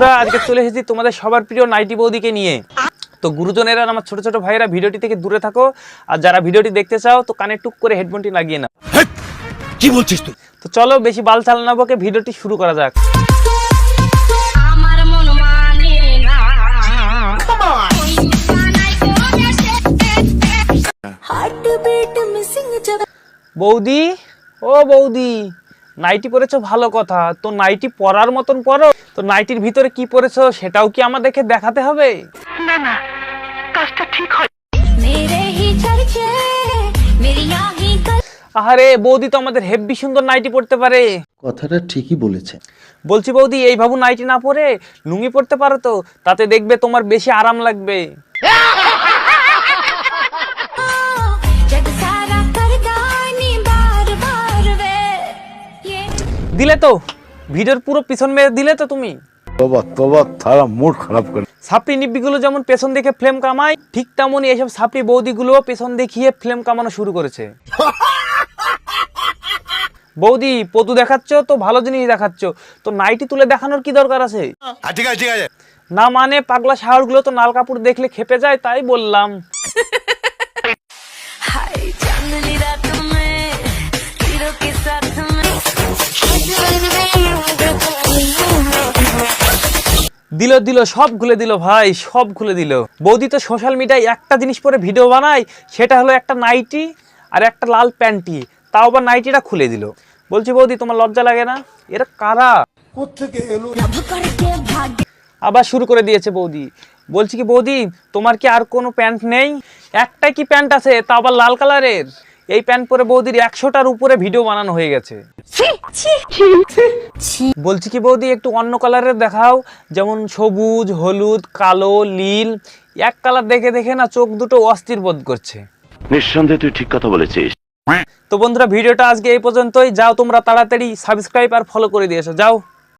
বন্ধুরা আজকে চলে এসেছি তোমাদের সবার প্রিয় নাইটি বৌদিকে নিয়ে। তো গুরুজনেরা আমার ছোট ছোট ভাইয়েরা ভিডিওটি থেকে দূরে থাকো, আর যারা ভিডিওটি দেখতে চাও তো কানে টুক করে হেডফোনটি লাগিয়ে নাও। কি বলছিস তুই? তো চলো বেশি বাল চাল না বকে ভিডিওটি শুরু করা যাক। বৌদি, ও বৌদি, নাইটি পরেছো ভালো কথা, তো নাইটি পরার মতন পরো। তো নাইটির ভিতরে কি পরেছো সেটাও কি আমাদেরকে দেখাতে হবে? না না, কাজটা ঠিক হয়। মেরে হি চর্চে মেরি আহি আরে বৌদি তো আমাদের হেব্বি সুন্দর নাইটি পরতে পারে। কথাটা ঠিকই বলেছে। বলছি বৌদি, এই ভাবু নাইটি না পরে লুঙ্গি পরতে পারো তো, তাতে দেখবে তোমার বেশি আরাম লাগবে। দিলে তো ভিডিওর পুরো পিছন মেরে দিলে তো তুমি। তোবা তারা মুড খারাপ করে। সাপড়ি নিব্বিগুলো যেমন পেছন দেখে ফ্লেম কামায়, ঠিক তেমনই এইসব সাপড়ি বৌদিগুলো পেছন দেখিয়ে ফ্লেম কামানো শুরু করেছে। বৌদি পদু দেখাচ্ছ তো ভালো জিনিস দেখাচ্ছ, তো নাইটি তুলে দেখানোর কি দরকার আছে? ঠিক আছে না মানে পাগলা শাহরগুলো তো নাল কাপড় দেখলে খেপে যায়, তাই বললাম। দিল দিল সব খুলে দিল ভাই, সব খুলে দিল। বৌদি তো সোশ্যাল মিডিয়ায় একটা জিনিস পরে ভিডিও বানায়, সেটা হলো একটা নাইটি আর একটা লাল প্যান্টি, তাও আবার নাইটিটা খুলে দিল। বলছি বৌদি তোমার লজ্জা লাগে না? এরা কারা? আবার শুরু করে দিয়েছে বৌদি। বলছি কি বৌদি, তোমার কি আর কোনো প্যান্ট নেই? একটাই কি প্যান্ট আছে, তা আবার লাল কালারের? এই প্যান্ট পরে বৌদির 100টার উপরে ভিডিও বানানো হয়ে গেছে। বলছি কি বৌদি একটু অন্য কালারের দেখাও, যেমন সবুজ, হলুদ, কালো, নীল। এক কালার দেখে দেখে না চোখ দুটো অস্থির বোধ করছে। নিঃসন্দেহে তুই ঠিক কথা বলেছিস। তো বন্ধুরা ভিডিওটা আজকে এই পর্যন্তই। যাও তোমরা তাড়াতাড়ি সাবস্ক্রাইব আর ফলো করে দিয়েছো, যাও।